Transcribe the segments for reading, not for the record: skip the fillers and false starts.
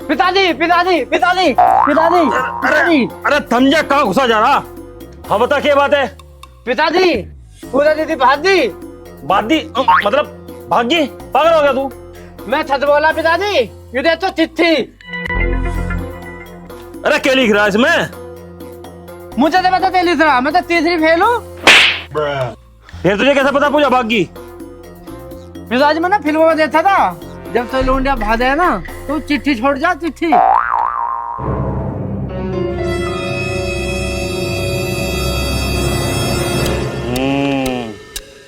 पिताजी पिताजी पिताजी पिताजी पिताजी। अरे थम जा, कहाँ घुसा जा रहा? हाँ बता क्या बात है? पिताजी पूजा दीदी भागी। बादी मतलब भागी? पागल हो गया तू? मैं सच बोला पिताजी, ये दे तो चिट्ठी। अरे क्या लिख रहा है इसमें? मुझे तो पता तेली तरह, मैं तो तीसरी फेल हूँ। फिर तुझे कैसे पता पूजा भागी? पिताजी मैंने फिल्मों में देखा था, जब तो लौंडिया भाग है ना तो चिट्ठी छोड़ जा चिट्ठी।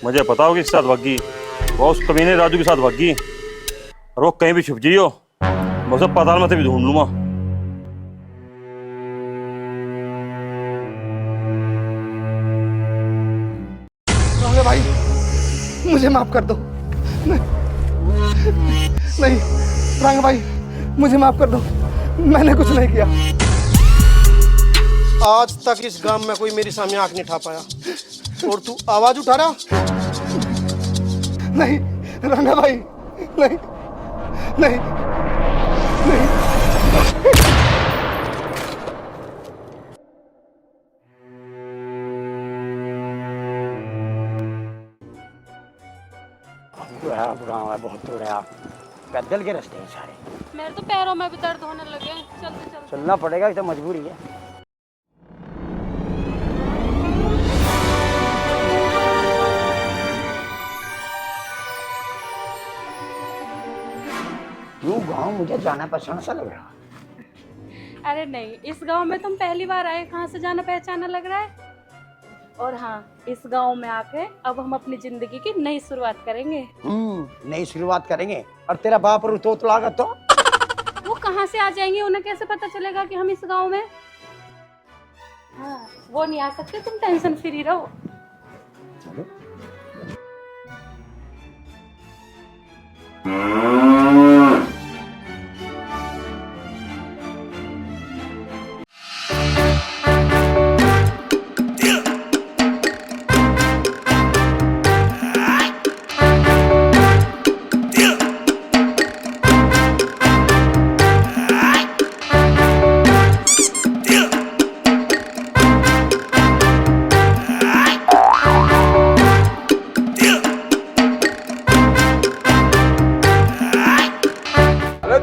मुझे पता होगी किस साथ भागी। वो उस कमीने राजू के साथ भागी। और वो कहीं भी छुप जाइयो, मैं उसे पाताल में से भी ढूंढ लूंगा। रांगा भाई मुझे माफ कर दो। नहीं रांगा भाई मुझे माफ कर दो, मैंने कुछ नहीं किया। आज तक इस गांव में कोई मेरी सामने आंख नहीं उठा पाया, और तू आवाज उठा रहा? नहीं रांगा भाई, नहीं नहीं नहीं। बहुत दूर है, आप पैदल के रास्ते हैं सारे। मेरे तो पैरों में भी दर्द होने लगे। चलते चलते चलना पड़ेगा, तो मजबूरी है। यूं गांव मुझे जाना पसंद सा लग रहा। अरे नहीं, इस गांव में तुम पहली बार आए, कहाँ से जाना पहचाना लग रहा है। और हाँ, इस गांव में आके अब हम अपनी जिंदगी की नई शुरुआत करेंगे। नई शुरुआत करेंगे। और तेरा बाप और तो लागत तो वो कहाँ से आ जाएंगे? उन्हें कैसे पता चलेगा कि हम इस गांव में? हाँ, वो नहीं आ सकते, तुम टेंशन फ्री रहो।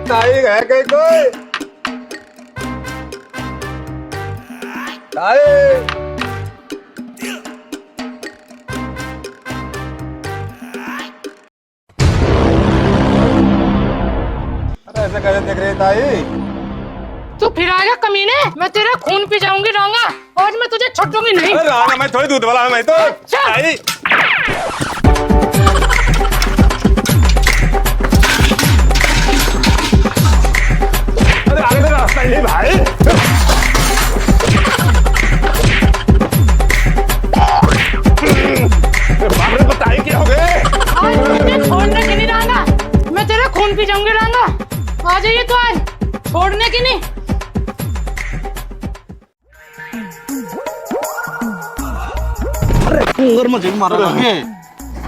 ताई है कहीं कोई? ताई अरे ऐसे कैसे देख रही है ताई? तू फिर आएगा कमीने, मैं तेरा खून पी जाऊंगी रांगा। आज मैं तुझे छोड़ूंगी नहीं। अरे रांगा मैं थोड़ी दूध वाला हूं, मैं तो ताई। अरे आगे तो रास्ता ही नहीं भाई। बाप रे बताई क्या हो गए? आज तुझे छोड़ने की नहीं रांगा, मैं तेरा खून पी जाऊंगी रांगा। आ जाइए तो आज, छोड़ने की नहीं। अरे मुझे मारा लगे।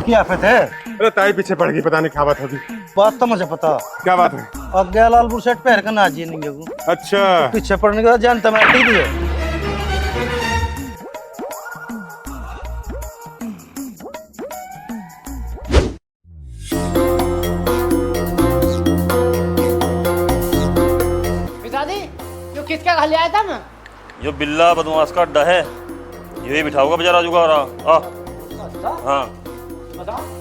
क्या आफत है? अरे ताई पीछे पड़ गई, पता नहीं क्या बात होगी। बात तो मुझे पता। क्या बात है? अज्ञा लाल बुशर्ट पहन कर नाची नहीं गो। अच्छा पीछे पड़ने के बाद जानता मैं ठीक है। पिताजी जो किसका घर ले आया था मैं? जो बिल्ला बदमाश का अड्डा है, यही बिठाओगा बेचारा राजू का रहा। हाँ बताओ।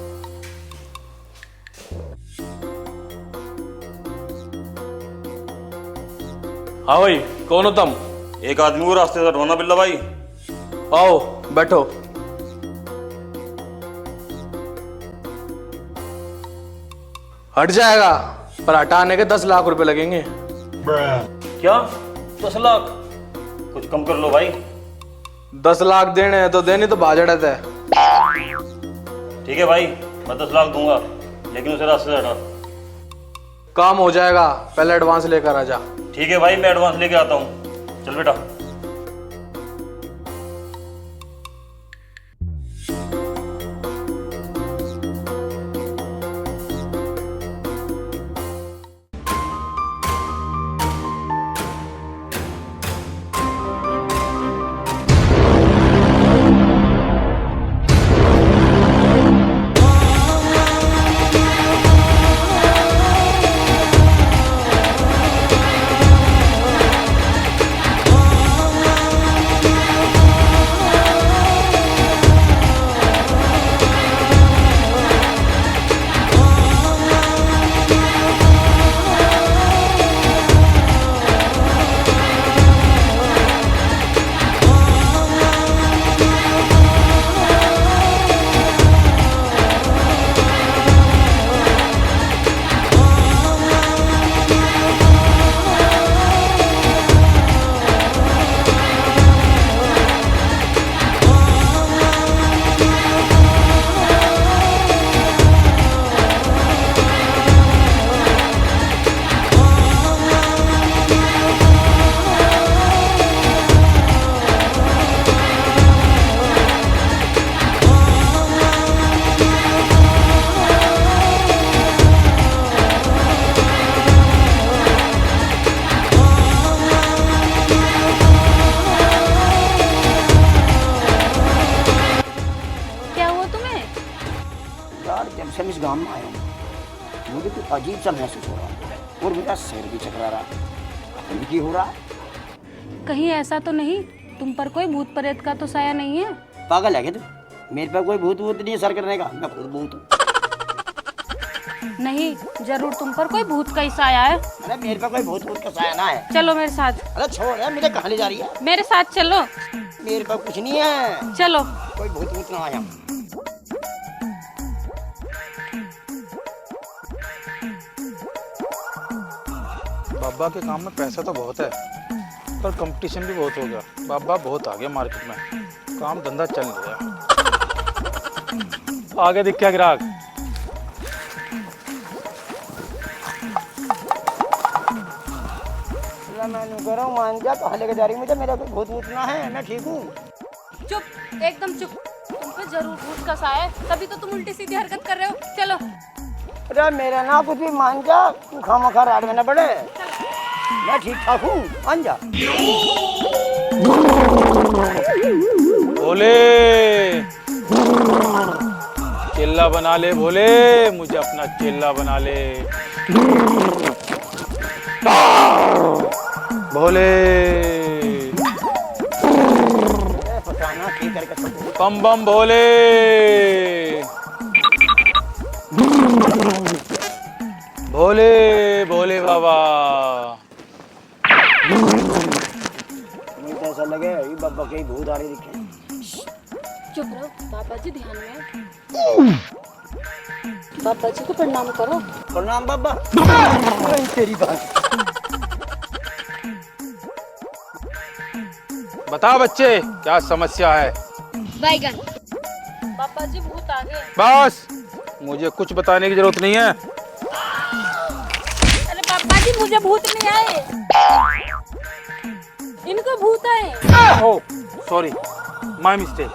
हाँ भाई, कौन हो तुम? एक आदमी को रास्ते से ढोना बिल्ला भाई। आओ बैठो। हट जाएगा, पर हटाने के 10 लाख रुपए लगेंगे। क्या 10 लाख? कुछ कम कर लो भाई। 10 लाख देने हैं तो देनी तो बाजड़त है। ठीक है भाई, मैं 10 लाख दूंगा, लेकिन उसे रास्ते से हटा। काम हो जाएगा, पहले एडवांस लेकर आ जा। ठीक है भाई, मैं एडवांस लेके आता हूँ। चल बेटा। जब से मैं इस गांव में आया हूँ मुझे कुछ अजीब सा महसूस हो रहा है और मेरा सिर भी चकरा रहा है। क्या हो रहा? कहीं ऐसा तो नहीं तुम पर कोई भूत प्रेत का तो साया नहीं है? पागल है क्या तू? मेरे पर कोई भूत नहीं है सर करने का, मैं खुद भूत हूँ। नहीं, जरूर तुम पर कोई भूत का ही साया है। अरे मेरे पर कोई भूत का साया ना है। चलो मेरे साथ। अरे छोड़ यार, मुझे कहाँ ले जा रही है? मेरे साथ चलो। मेरे पर कुछ नहीं है। चलो। कोई भूत ना आया। बाबा के काम में पैसा तो बहुत है पर कंपटीशन भी बहुत हो गया। बाबा बहुत आ गया मार्केट में, काम धंधा चल नहीं रहा। आगे दिख क्या ग्राहक? मैं कह रहा हूँ मान जा, कहाँ लेके जा रही मुझे? मेरा कोई भूत ना है, मैं ठीक हूँ। चुप, एकदम चुप। तुम पे जरूर भूत का साया है, तभी तो तुम उल्टी सीधी हरकत कर रहे हो। चलो। अरे मेरा ना कुछ भी मान जा, तू खामखा रात में न पड़े। मैं ठीक ठाक हूँ, मान जा। भोले चिल्ला बना ले, भोले मुझे अपना चिल्ला बना ले। भोले बम बम भोले। भोले भोले बाबा। मुझे तो ऐसा लगे ये बाबा के भूत आ रहे दिखे। चुप रहो, बाबा जी ध्यान में। बाबा जी को प्रणाम करो। प्रणाम बाबा। तेरी बात। बता बच्चे क्या समस्या है? बैगन। पापा जी भूत आ गए। बस मुझे कुछ बताने की जरूरत नहीं है। अरे पापा जी मुझे भूत नहीं आए, इनको भूत आए। Oh sorry, my mistake.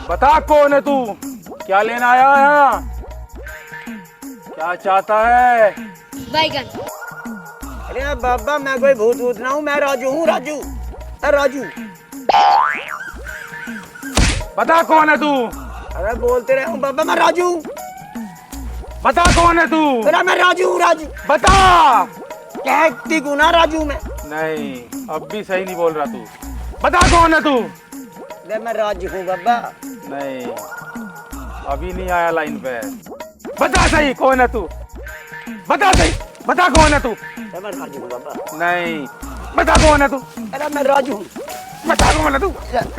बता कौन है तू, क्या लेना आया है, क्या चाहता है? बैगन। अरे बाबा मैं कोई भूत ना हूँ, मैं राजू हूँ। राजू, राजू। बता कौन है तू? अरे बोलते रहे हूँ बाबा, मैं राजू। बता कौन है तू? अरे मैं राजू हूँ। राजू बता। कहती गुना राजू में। नहीं अब भी सही नहीं बोल रहा तू। बता कौन है तू? अरे मैं राजू हूँ बाबा। नहीं अभी नहीं आया लाइन पे। बता सही कौन है तू? बता सही, बता कौन है तू? मैं राजू हूँ बाबा। नहीं बता कौन है तू? अरे मैं राजू हूँ। बता कौन है तू?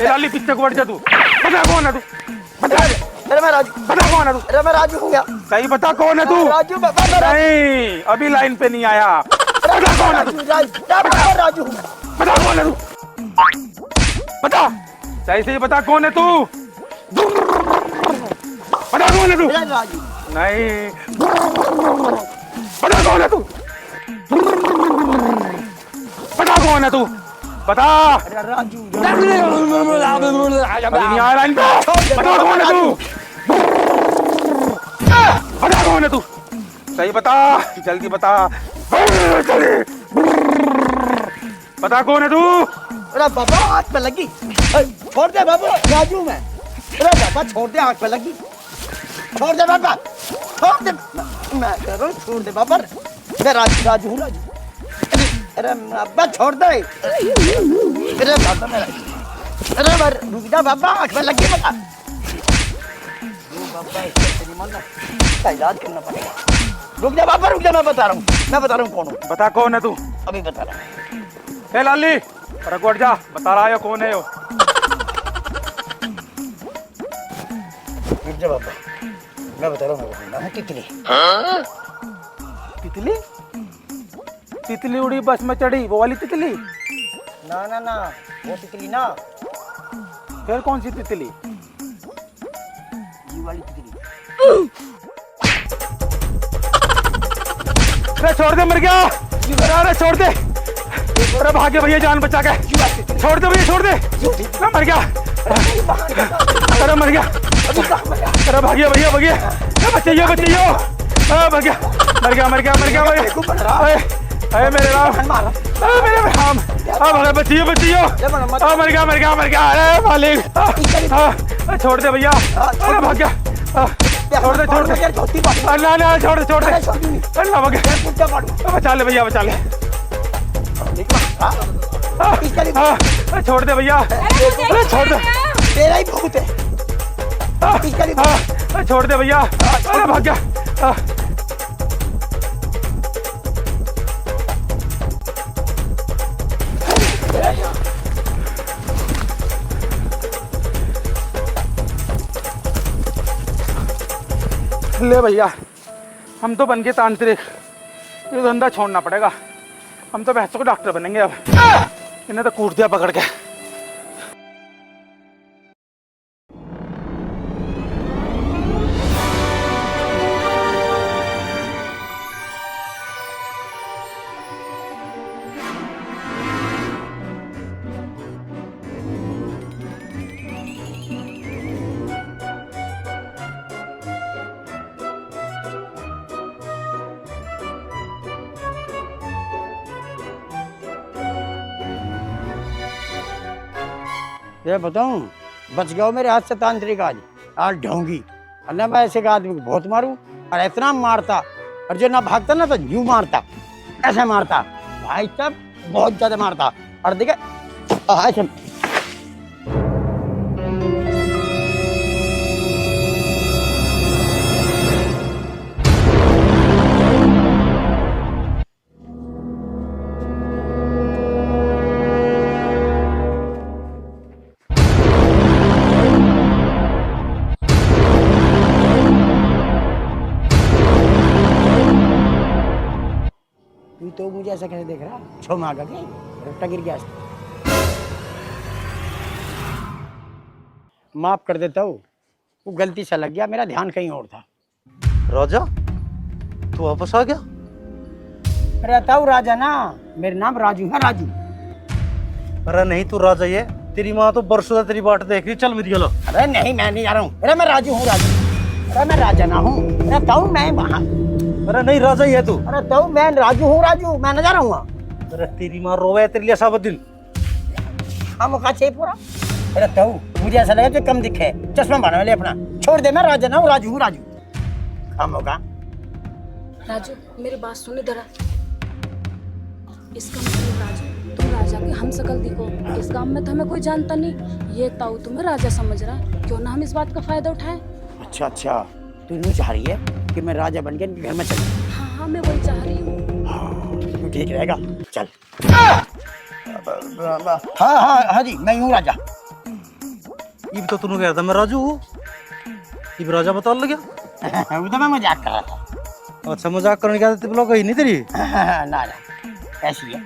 ए लाली पीछे को हट जा तू। बता कौन है तू? बता। अरे मैं राजू, बता कौन है तू? अरे मैं राजू हूँ क्या? सही बता कौन है तू? राजू बाबा, मैं नहीं, अभी लाइन पे नहीं आया। बता कौन है तू? राजू हूँ। बता कौन है तू? बता, सही सही बता कौन है तू? बता कौन है तू? राजू। नहीं, बता कौन है तू? बता कौन है तू? बता। राजू। अभी नहीं आया लाइन पे। बता कौन है तू? बता कौन है तू? सही बता, जल्दी बता। बता कौन है तू? अरे बाबा हाथ पे लगी। छोड़ दे बाबा, राजू मैं। अरे बाबा छोड़ दे, हाथ पे लगी। छोड़ दे बाबा, छोड़ दे। मैं कह रहा हूँ छोड़ दे बाबा। मैं राजू हूँ, राजू। अरे बाबा छोड़ दे। अरे बाबा मैं राजू। अरे रुक जा बाबा, हाथ पे लगी बाबा। बाबा इससे नहीं मानना, इसका इलाज करना पड़ेगा। रुक जा बाबा, रुक जा, मैं बता रहा हूँ कौन हूँ। बता कौन है तू? अभी बता रहा हूँ। ए लाली, रखवट जा, बता रहा है कौन है वो। रुक जा बाबा, मैं बता रहा हूँ, मैं तितली। तितली? तितली उड़ी बस में चढ़ी, वो वाली तितली? ना ना ना, वो तितली ना, फिर कौन सी तितली? ये वाली तितली। अरे छोड़ दे, मर गया। अरे छोड़ दे, अरे भाग्य भैया, जान बचा के। छोड़ दे भैया, छोड़ दे। अरे मर गया, अरे मर गया। अरे भाग्य भैया, भाग्य। बचाइयो, बचाइयो। मर गया, मर गया, मर गया, मर गया, मर गया। अरे मेरे राम, अरे मेरे राम। भाग्य, बचाइयो, बचाइयो। मर गया, मर गया, मर गया। अरे मालिक, छोड़ दे भैया। अरे भाग्य, छोड़ दे, छोड़ दे। अल्लाह ना, छोड़ दे, छोड़ दे। अल्लाह भाग्य, बचा ले भैया, बचा ले। छोड़ दे भैया, अरे छोड़ दे। तेरा ही भूत है। छोड़ दे भैया, अरे भाग गया। ले भैया, हम तो बन गए तांत्रिक, ये धंधा छोड़ना पड़ेगा। हम तो भैंसों को डॉक्टर बनेंगे अब। इन्हें तो कूट दिया पकड़ के। ये बताऊं, बच गया मेरे हाथ से तांत्रिक आज ढोंगी। और ना मैं ऐसे आदमी को बहुत मारूं, और इतना मारता, और जो ना भागता ना तो यूं मारता, ऐसे मारता भाई साहब, बहुत ज्यादा मारता। और देखे ऐसे। तो मुझे ऐसा कैसे देख रहा? छो मार के रट्टा गिर गया। माफ कर देता हूँ, वो गलती से लग गया, मेरा ध्यान कहीं और था। राजा, तू वापस आ गया? रहता हूँ राजा ना, मेरा नाम राजू है, राजू। अरे नहीं, तू राजा ये, तेरी माँ तो बरसों से तेरी बाट देख रही। चल मेरी गलो। अरे नहीं, मैं नहीं जा रहा हूँ। अरे मैं राजू हूँ, राजू। अरे मैं राजा ना हूँ, रहता हूँ मैं वहाँ। अरे नहीं, राजा ही है तू। अरे तो मैं राजू हूँ, राजू, मैं न जा रहा हूँ। अरे तेरी माँ रोवे तेरे लिए सब दिन। हम का चाहिए पूरा। अरे तो मुझे ऐसा लगा कि कम दिखे, चश्मा बना ले अपना। छोड़ दे, मैं राजा ना हूँ, राजू हूँ, राजू। हम होगा। राजू, मेरी बात सुन जरा। इसका मतलब राजू, तुम राजा के हम शकल दिखो। इस गांव में तो हमें कोई जानता नहीं, ये ताऊ तुम्हें राजा समझ रहा है। क्यों ना हम इस बात का फायदा उठाएं? अच्छा अच्छा, तू यूँ चाह रही है कि मैं राजा बन के इनके घर में चलूं? हाँ हाँ, मैं वही चाह रही हूँ। हाँ, ठीक रहेगा, चल। हाँ हाँ हाँ जी, मैं हूँ राजा। ये तो तूने कहा था मैं राजू हूँ, ये राजा बता लग गया। वो तो मैं मजाक कर रहा था। अच्छा मजाक करने क्या तेरे लोग कही नहीं तेरी। ना ना, ऐसी है।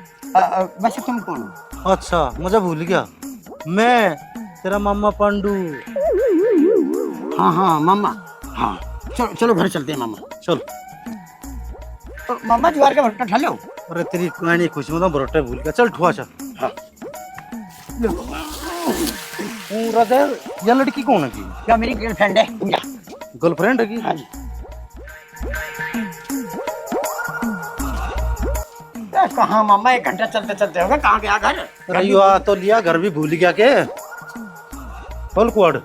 वैसे तुम कौन हो? अच्छा मुझे भूल गया, मैं तेरा मामा पांडू। हाँ हाँ मामा, हाँ चलो चलो घर चलते हैं मामा। चल। तो मामा ज्वार का भुट्टा खा लो। अरे तेरी कहानी खुश में बरोटा भूल गया, चल ठुआ चल। हाँ। राजा यह लड़की कौन है की? क्या मेरी गर्लफ्रेंड है पूजा। गर्लफ्रेंड है की? हाँ जी। कहाँ मामा, 1 घंटा चलते चलते होगा, कहाँ गया घर? अरे यो आ तो लिया, घर भी भूल गया के? पल कुआड़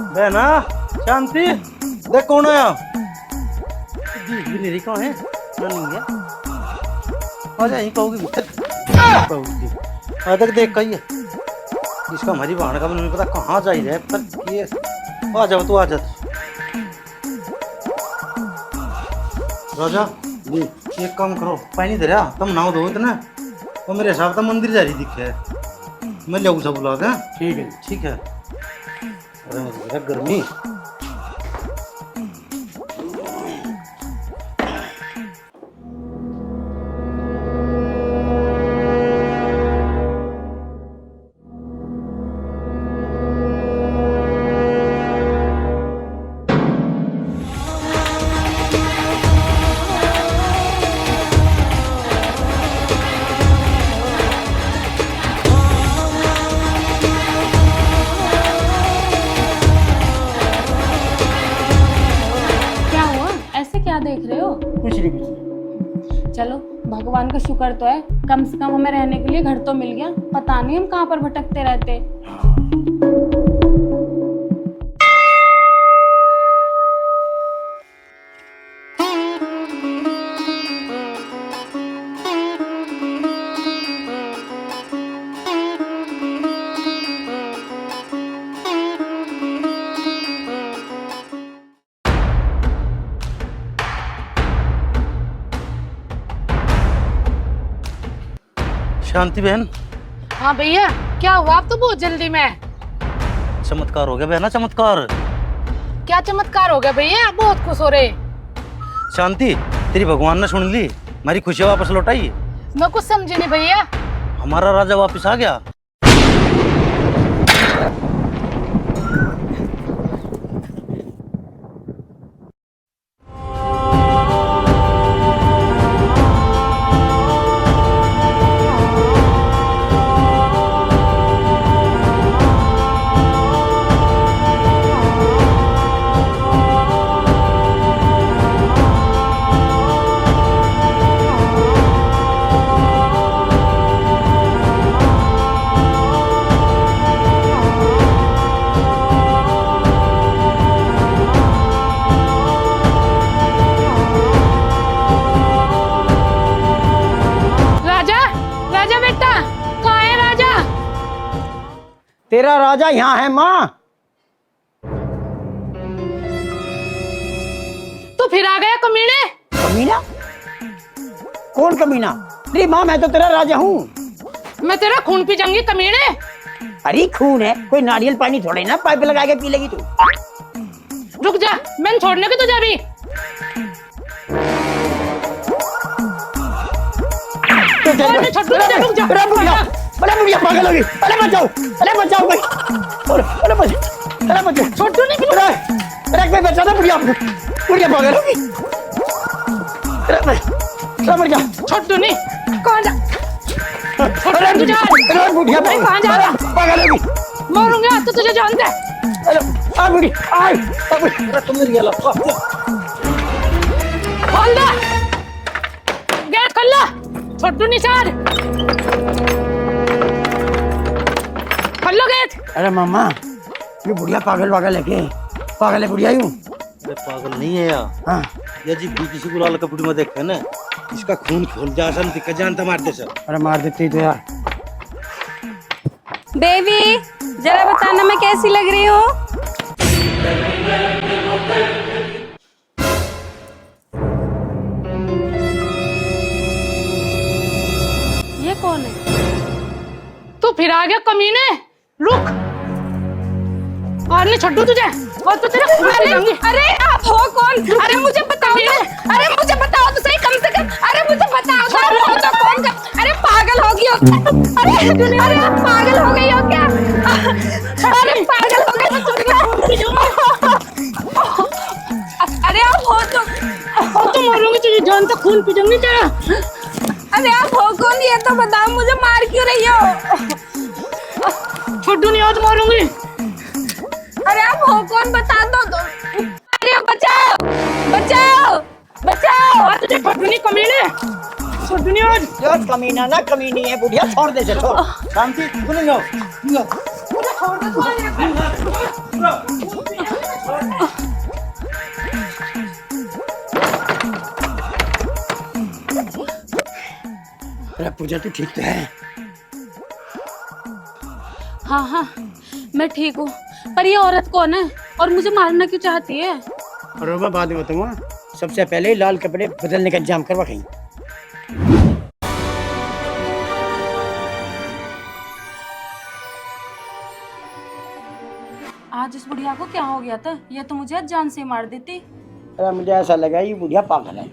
बहना शांति देख कौन आया। देख भी नहीं रही कौन है, नहीं है। आ जा, यहीं कहोगी आ तक देख कही है इसका, हमारी बहन का नहीं पता कहाँ जा ही रहे पर ये। आ जाओ तू, आ जा राजा जी। एक काम करो, पानी दे रहा तुम नाव दो इतना, और मेरे हिसाब से मंदिर जा रही दिखे, मैं ले सब बुला दे। ठीक है ठीक है। अरे मुझे गर्मी। क्या देख रहे हो? कुछ नहीं कुछ। चलो भगवान का शुक्र तो है, कम से कम हमें रहने के लिए घर तो मिल गया, पता नहीं हम कहाँ पर भटकते रहते। शांति बहन। हाँ भैया, क्या हुआ? आप तो बहुत जल्दी में। चमत्कार हो गया बहना, चमत्कार। क्या चमत्कार हो गया भैया? बहुत खुश हो रहे। शांति तेरी भगवान ने सुन ली, हमारी खुशियाँ वापस लौटाई। मैं कुछ समझी नहीं भैया। हमारा राजा वापस आ गया। तेरा राजा यहाँ है माँ। तू फिर आ गया कमीने। कमीना? कौन कमीना? अरे माँ, मैं तो तेरा राजा हूँ। मैं तेरा खून पी जाऊंगी कमीने। अरे खून है, कोई नारियल पानी थोड़े ना पाइप लगा के पी लेगी तू। रुक जा, मैंने छोड़ने की तुझे अभी। रुक जा। अरे बुढ़िया पागल होगी। अरे बचाओ भाई। अरे बचाओ। छोटू नहीं। अरे कोई बचा दो, बुढ़िया पागल होगी। अरे मर जा। छोटू नहीं, कहाँ जा? अरे बुढ़िया कहाँ जा रहा? पागल होगी। मारूंगा तो तुझे जानता है। अरे आ बुढ़ी आ। तुम मेरी गला खोल दे गेट, खोल ला। छोटू निशान, खोल लो गेट। अरे मामा, ये बुढ़िया पागल है के? पागल है बुढ़िया यूं? अरे पागल नहीं है यार। हाँ। ये जी किसी को लाल कपड़े में देखा ना, इसका खून खोल जा सन दिक्कत जानता मार दे सर। अरे मार देती तो यार। बेबी जरा बताना मैं कैसी लग रही हूँ? फिर आ गया कमीने, रुक और नहीं छोड़ू तुझे, और तो तेरे खून पे जाऊंगी। अरे आप हो कौन? अरे मुझे बताओ तो, अरे मुझे बताओ तो सही कम से कम, अरे मुझे बताओ तो, आप हो तो कौन? अरे पागल हो गई हो क्या? अरे आप पागल हो गई हो क्या? अरे पागल हो गई तो अरे आप हो तो मारूंगी तुझे, जान तक खून पी जाऊंगी तेरा। अरे आप हो कौन, ये तो बताओ, मुझे मार क्यों रही हो? छोड़ू नहीं, आज मारूंगी। अरे आप हो कौन, बता दो तो। अरे बचाओ बचाओ बचाओ। तुझे छोड़ू नहीं कमीने, छोड़ू नहीं आज। जो कमीना ना कमीनी है बुढ़िया, छोड़ दे चलो। शांति सुन लो। अरे पूजा तू ठीक तो है? हाँ हाँ मैं ठीक हूँ, पर ये औरत कौन है और मुझे मारना क्यों चाहती है? और मैं बाद में बताऊंगा, सबसे पहले लाल कपड़े बदलने का इंतजाम करवा कहीं। आज इस बुढ़िया को क्या हो गया था? ये तो मुझे आज जान से मार देती। अरे मुझे ऐसा लगा ये बुढ़िया पागल है,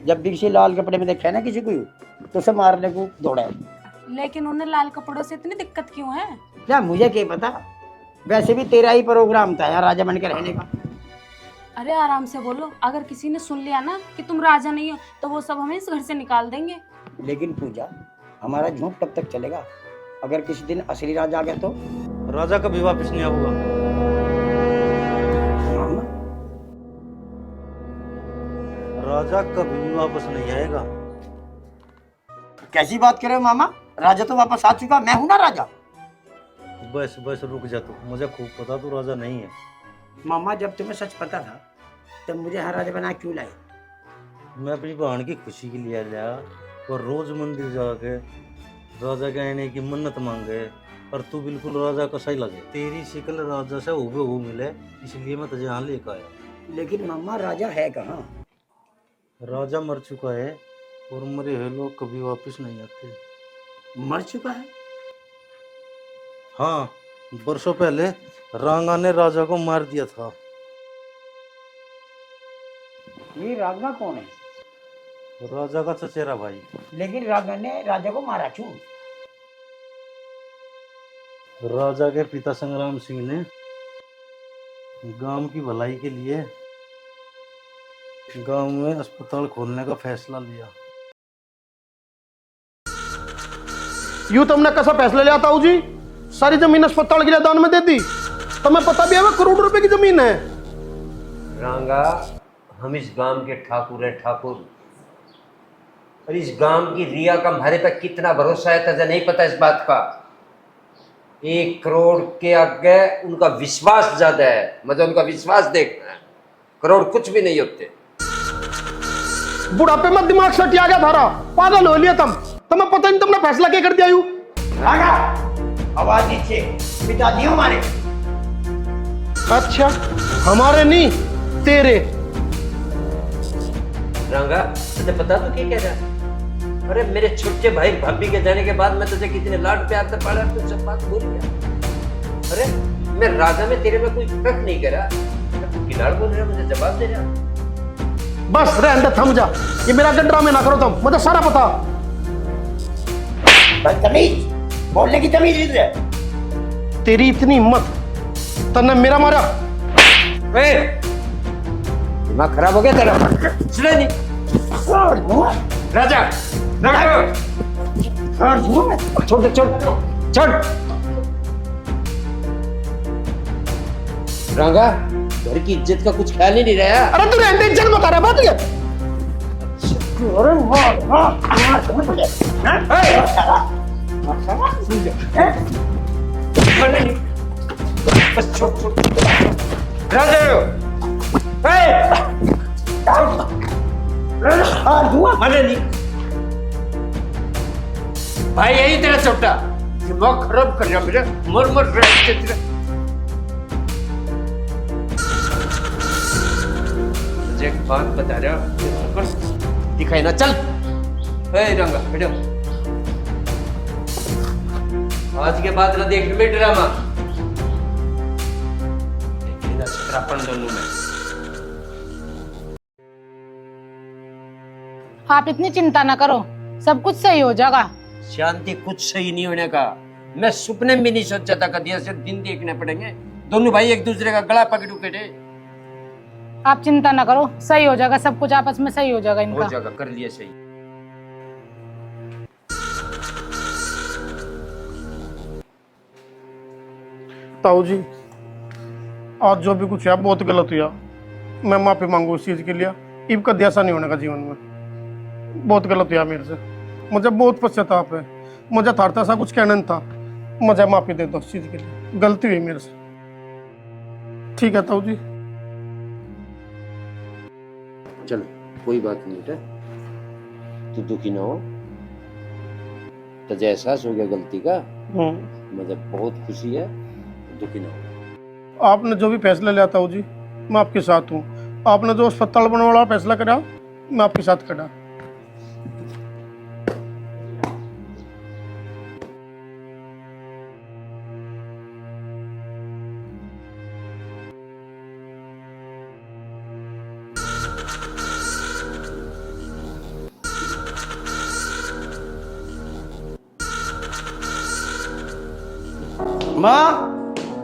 जब भी किसी लाल कपड़े में देखा है ना किसी को तो उसे मारने को दौड़ा है। लेकिन उन्हें लाल कपड़ों से इतनी दिक्कत क्यों है? क्या मुझे क्या पता, वैसे भी तेरा ही प्रोग्राम था यार राजा बन के रहने का। अरे आराम से बोलो, अगर किसी ने सुन लिया ना कि तुम राजा नहीं हो तो वो सब हमें इस घर से निकाल देंगे। लेकिन पूजा हमारा झूठ कब तक चलेगा? अगर किसी दिन असली राजा आ गया तो? राजा कभी वापस नहीं आऊंगा। मामा राजा कभी भी वापस नहीं आएगा। कैसी बात कर रहे हो मामा? राजा तो वापस आ चुका, मैं हूं ना राजा। बस बस रुक जा तू, मुझे खूब पता तू राजा नहीं है। मामा जब तुम्हें सच पता था तब मुझे हर राजा बना क्यों लाए? मैं अपनी बहन की खुशी के लिए लिया और रोज मंदिर जाके राजा के आने की मन्नत मांगे, और तू बिल्कुल राजा का सही लगे, तेरी शक्ल राजा से हूबहू मिले, इसलिए मैं तुझे यहाँ लेकर आया। लेकिन मामा राजा है कहाँ? राजा मर चुका है और मरे हुए लोग कभी वापस नहीं आते। मर चुका है? हाँ, वर्षों पहले रांगा ने राजा को मार दिया था। ये रांगा कौन है? राजा का चचेरा भाई। लेकिन रांगा ने राजा को मारा क्यों? राजा के पिता संग्राम सिंह ने गांव की भलाई के लिए गांव में अस्पताल खोलने का फैसला लिया। यूं तुमने कैसा फैसला लिया ताऊ जी? सारी जमीन अस्पताल के लिए दान में दे दी। तुम्हें पता भी है वो करोड़ों रुपए की जमीन है। रांगा, हम इस गांव के ठाकुर है ठाकुर, और इस गांव की रिया का हमारे पे कितना भरोसा है तुझे नहीं पता इस बात का। 1 करोड़ के आगे उनका विश्वास ज्यादा है, मुझे उनका विश्वास देखना है। करोड़ कुछ भी नहीं होते। बुढ़ापे में दिमाग सट आ गया थारा, पागल हो लिया तुम। तुम्हें पता नहीं तुमने फैसला क्या कर दिया? यूं रांगा आवाज नीचे, पिताजी हमारे। अच्छा, हमारे नहीं तेरे। रांगा, तुझे पता तो क्या कह रहा? अरे मेरे छोटे भाई भाभी के जाने के बाद मैं तुझे कितने लाड प्यार से पाला, तू सब बात भूल गया। अरे मैं राजा में तेरे में कोई फर्क नहीं करा, तू खिलाड़ बोल रहा, मुझे जवाब दे रहा। बस रहने दे, थम जा। ये मेरा ड्रामे ना करो तुम, मुझे सारा पता। बदतमीज, बोलने की तमीज है। तेरी इतनी हिम्मत, तन्ने मेरा मारा। दिमाग खराब हो गया तेरा? सुने नहीं राजा, छोड़ दे, छोड़। रांगा, घर की इज्जत का कुछ ख्याल ही नहीं रहा। अरे तू रहने दे, इज्जत बता रहा बात है। अरे बस छोड़। राजा मरे नहीं भाई, यही तेरा छोटा दिमाग खराब कर रहा मेरा, मर रहा। तुझे एक बात बता रहा, दिखाई ना, चल। रंगा बेटा, आज के बाद न देख में ड्रामा सत्रापन दोनों में। आप इतनी चिंता ना करो, सब कुछ सही हो जाएगा। शांति कुछ सही नहीं होने का मैं सपने में नहीं सोचा था। कभी ऐसे दिन देखने पड़ेंगे दोनों भाई एक दूसरे का गला पकड़ू के। आप चिंता ना करो, सही हो जाएगा, सब कुछ आपस में सही हो जाएगा इनका। हो जाएगा, कर लिया सही। ताऊ जी, आज जो भी कुछ है बहुत गलत हुआ। मैं माफी मांगू इस चीज के लिए। इब कभी ऐसा नहीं होने का जीवन में। बहुत गलत हुआ मेरे से, मुझे बहुत पश्चाताप है। मुझे था ऐसा कुछ कहना नहीं था। मुझे माफी दे दो इस चीज के लिए, गलती हुई मेरे से। ठीक है ताऊ जी। चलो कोई बात नहीं बेटा, तू दुखी ना हो। तुझे एहसास हो गया गलती का, मुझे बहुत खुशी है। दुखी ना हो। आपने जो भी फैसला लिया ताऊ जी, मैं आपके साथ हूँ। आपने जो अस्पताल बनने वाला फैसला करा, मैं आपके साथ करा। माँ,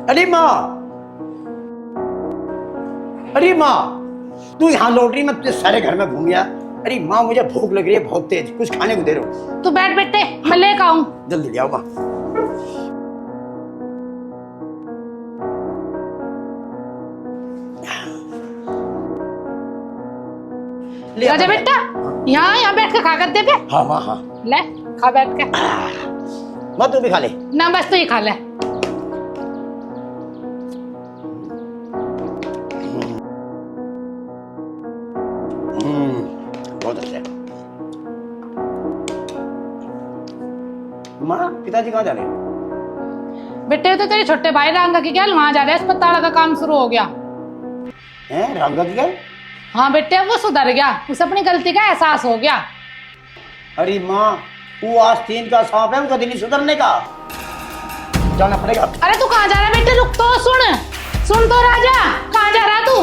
अरे माँ, अरे माँ, तू यहाँ लौट रही, मैं तुझे सारे घर में घूम गया। अरे माँ, मुझे भूख लग रही है बहुत तेज, कुछ खाने को दे रहा। तू बैठ बेटे, मैं लेकर आऊं। जल्दी ले आओ माँ। राजा बेटा, यहाँ बैठ के खा कर दे पे। हाँ माँ, हाँ। ले खा बैठ के। माँ तू भी खा ले। ना बस तू ही खा ले। बहुत अच्छा। माँ, पिताजी कहाँ जा रहे हैं? बेटे तो तेरे छोटे भाई रांगा की क्या वहां जा रहे हैं, अस्पताल का काम शुरू हो गया हैं? रांगा की क्या? हाँ बेटे, वो सुधर गया, उसे अपनी गलती का एहसास हो गया। अरे माँ, वो आस्तीन का सांप है, उनका दिन नहीं सुधरने का, जाना पड़ेगा। अरे तू कहाँ जा रहा है बेटे? रुक तो सुन तो राजा, कहाँ जा रहा तू?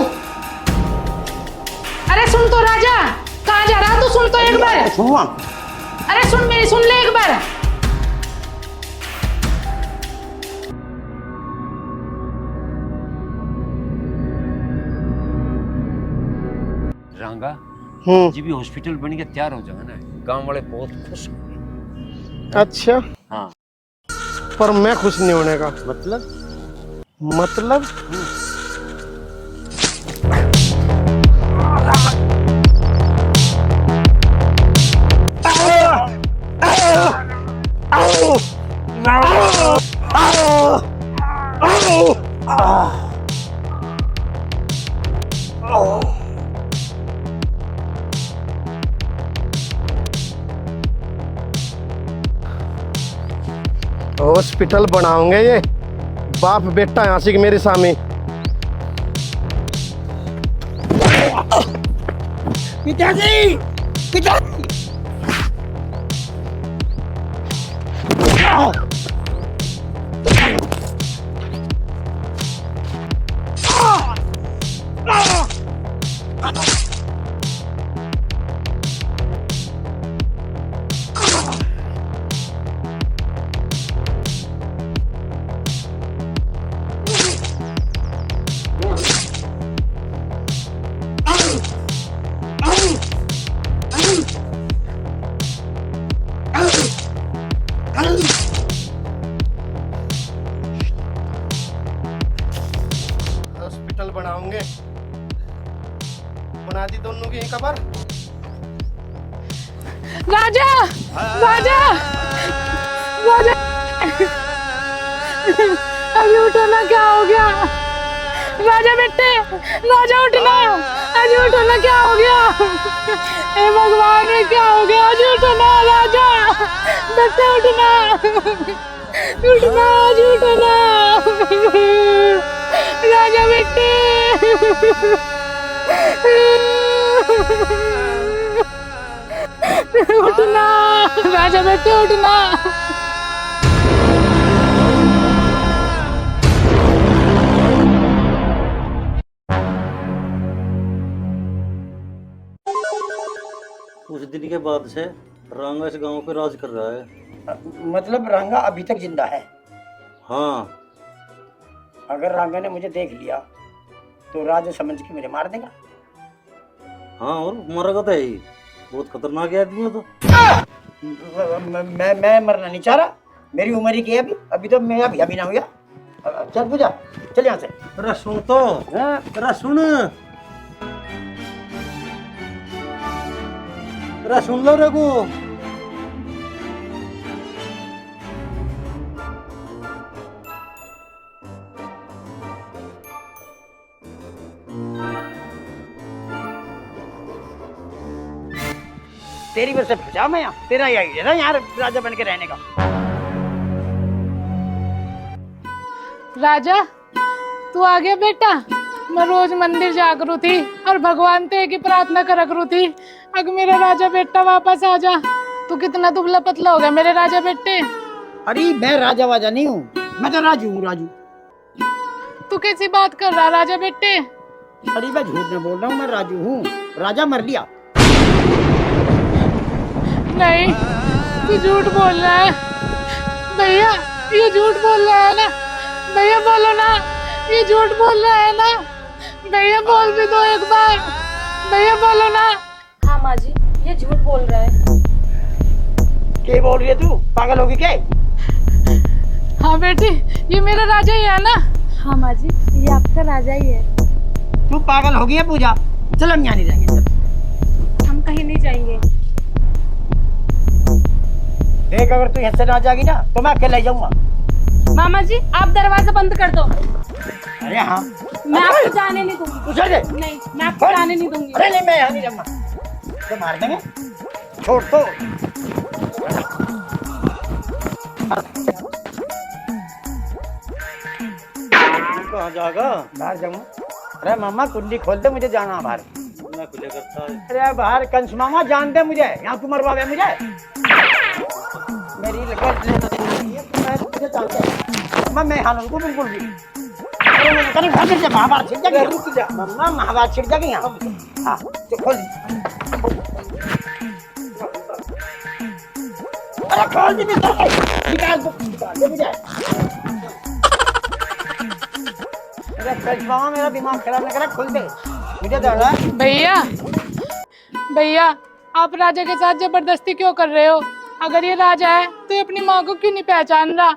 अरे सुन तो राजा, कहाँ जा रहा तू? सुन तो एक बार। अरे सुन ले एक बार। रांगा जी भी हॉस्पिटल बन के तैयार हो जाएगा ना, गांव वाले बहुत खुश होंगे। अच्छा हाँ, पर मैं खुश नहीं होने का। मतलब हॉस्पिटल बनाओगे ये बाप बेटा आशिक मेरे सामने। पिताजी, पिताजी। हॉस्पिटल बनाओगे, बना दी दोनों की खबर। राजा राजा राजा, अभी उठो ना, क्या हो गया? राजा बेटे, राजा उठना, अजी उठो ना, क्या हो गया? हे भगवान, क्या हो गया? अजी उठो ना राजा, बेटे उठना, उठना, अजी उठो ना राजा बेटे। उठना राजा बेटे, उठना। कुछ दिन के बाद से रांगा इस गांव पे राज कर रहा है। मतलब रांगा अभी तक जिंदा है? हाँ। अगर रांगा ने मुझे देख लिया तो राजा समझ के मुझे मार देगा। हाँ, और मरेगा तो यही, बहुत खतरनाक आदमी है तो। मैं मरना नहीं चाह रहा, मेरी उम्र ही की है अभी तो मैं अभी ना हुआ। चल पूजा, चल यहाँ से। अरे सुन तो, अरे सुन, अरे सुन लो रघु। तेरी वजह से फंसा मैं यहाँ, तेरा ही आइडिया था यहाँ राजा बन के रहने का। राजा तू आ गया बेटा। मैं रोज मंदिर जा करू थी और भगवान ते की प्रार्थना करा करू थी, अगर मेरा राजा बेटा वापस आ जा। तू कितना दुबला पतला हो गया मेरे राजा बेटे। अरे मैं राजा वाजा नहीं हूँ, मैं तो राजू हूँ, राजू। तू कैसी बात कर रहा राजा बेटे? अरे मैं झूठ नहीं बोल रहा हूँ, मैं राजू हूँ, राजा मर लिया। नहीं, तू झूठ बोल रहा है भैया, ये झूठ बोल रहा है ना भैया, बोलो ना, ये झूठ बोल रहा है ना भैया, बोल भी दो एक बार भैया, बोलो ना। हाँ माँ जी, ये झूठ बोल रहा है। क्या बोल रही है तू, पागल होगी क्या? हाँ बेटी, ये मेरा राजा ही है ना। हाँ माँ जी, ये आपका राजा ही है। तू पागल हो गई है पूजा, चल हम यहाँ नहीं जाएंगे, चल। हम कहीं नहीं जाएंगे। देख अगर तू यहाँ से ना जाएगी ना तो मैं अकेले जाऊंगा। मामा जी आप दरवाजा बंद कर दो। अरे हाँ, मैं आपको जाने नहीं दूंगी। तू चल दे। नहीं, मैं आपको जाने नहीं दूंगी। अरे नहीं, मैं यहाँ नहीं रहूंगा, तो मार देंगे, छोड़ तो। कहाँ जाएगा? बाहर जाऊंगा। अरे मामा कुंडी खोल दे, मुझे जाना बाहर। मैं खुले करता है। अरे बाहर कंस मामा जान दे मुझे, यहाँ तू मरवावे मुझे। मेरी लगत मुझे जानते हैं मैं हाल को बिल्कुल भी। अरे मैं कहीं भाग जा, महाभारत छिड़ जाएगी, रुक जा मम्मा, महाभारत छिड़ जाएगी यहाँ। हाँ तो खोल, अरे खोल दे, निकाल दे मुझे। अरे कंस मामा मेरा दिमाग खराब न करा, खोल दे मुझे। दौड़ा भैया भैया, आप राजा के साथ जबरदस्ती क्यों कर रहे हो? अगर ये राजा है तो ये अपनी माँ को क्यों नहीं पहचान रहा?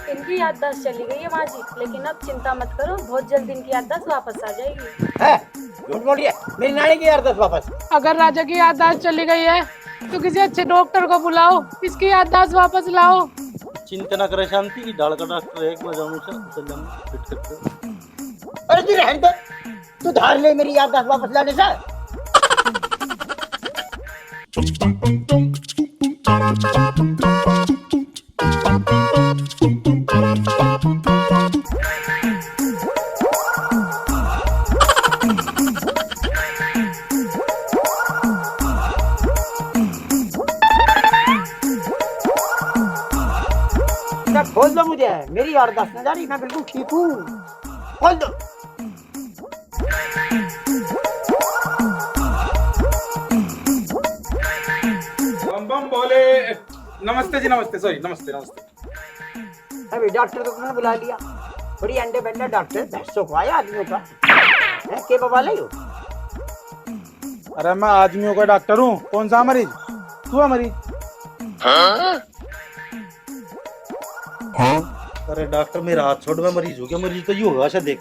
इनकी याददाश्त चली गई है माँ जी, लेकिन अब चिंता मत करो, बहुत जल्द इनकी याददाश्त वापस आ जाएगी। है, झूठ बोल रही है, मेरी नानी की याददाश्त वापस। अगर राजा की याददाश्त चली गई है तो किसी अच्छे डॉक्टर को बुलाओ, इसकी याददाश्त वापस लाओ। चिंता न करे शांति, की डाल का डॉक्टर एक मैं जाऊँ फिट करते। अरे तू रहने दे, तू धार ले मेरी याददाश्त वापस लाने से। खोल दो मुझे, मेरी याददाश्त न जा रही, मैं बिल्कुल ठीक हूँ, खोल दो। बम बम बोले। नमस्ते जी, नमस्ते, सॉरी, नमस्ते नमस्ते। अभी डॉक्टर को तुमने बुला लिया, बड़ी अंडे बंडे डॉक्टर, भैंसों को आया आदमियों का है के बाबा ले। अरे मैं आदमियों का डॉक्टर हूँ, कौन सा मरीज? तू है मरीज? अरे डॉक्टर मेरा हाथ छोड़, मैं मरीज हो गया। मरीज तो यू होगा, ऐसा देख।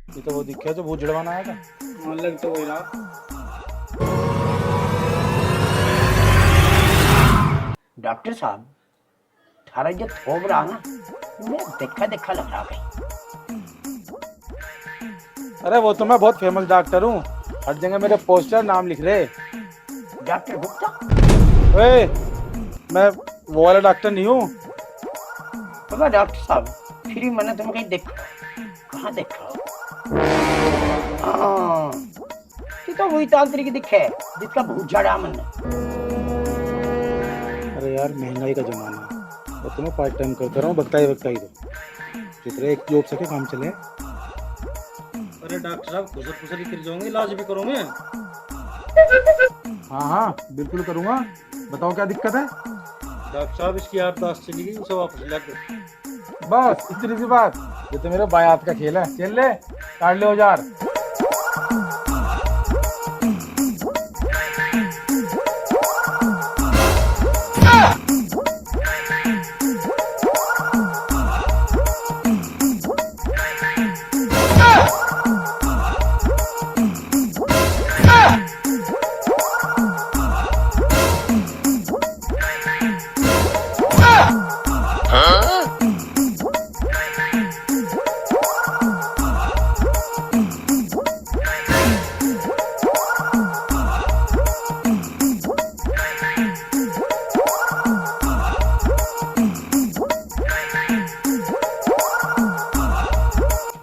ये तो वो दिखा जो भूत जड़वाना आया था, लग तो वही रहा। डॉक्टर साहब, थारा जो थोब रहा ना, मुझे देखा देखा लग रहा है। अरे वो तो मैं बहुत फेमस डॉक्टर हूँ, हर जगह मेरे पोस्टर नाम लिख रहे। डॉक्टर गुप्ता? ओए, मैं वो वाला डॉक्टर नहीं हूँ। तो डॉक्टर साहब, फिर ही मैंने तुम्हें कहीं देखा, कहाँ देखा? हाँ, तो वही तांत्रिक दिखे जिसका भूत जड़ा मन। अरे यार, महंगाई का जमाना है, और तुम्हें पार्ट टाइम करता रहा हूँ, बकताई बकताई दो चुप रहे, एक जॉब सके काम चले। अरे डॉक्टर साहब खुसर खुसर कर जाऊंगे, इलाज भी करो मैं। हाँ हाँ बिल्कुल करूँगा, बताओ क्या दिक्कत है। डॉक्टर साहब इसकी 8-10 चली गई, उसे वापस ला दो। बस इतनी सी बात, ये तो मेरा बायात का खेल है। चल ले, काट ले औजार।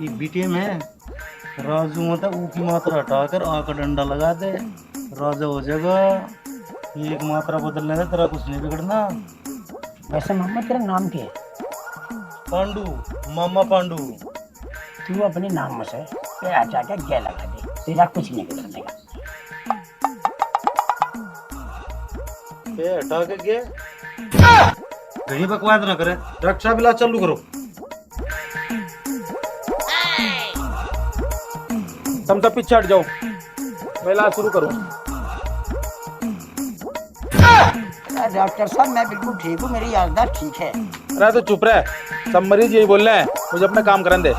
ये बीटे में राजू मतलब ऊ की मात्रा हटाकर आ का डंडा लगा दे, राजा हो जाएगा। ये एक मात्रा बदलने से तेरा कुछ नहीं बिगड़ना। वैसे मोहम्मद तेरा नाम क्या है? पांडू, मामा पांडू। तू अपने नाम में से पे आ जाके क्या लगा दे, तेरा कुछ नहीं बिगड़ने का। पे हटा के गे कहीं बकवास ना करे। डॉक्टर साहब इलाज चालू करो। तुम सब पीछे हट जाओ, मैं इलाज शुरू करूँ। डॉक्टर साहब मैं बिल्कुल ठीक हूँ, मेरी याददाश्त ठीक है। अरे तो चुप रहे, सब मरीज यही बोल रहे हैं, मुझे अपना काम करने दे।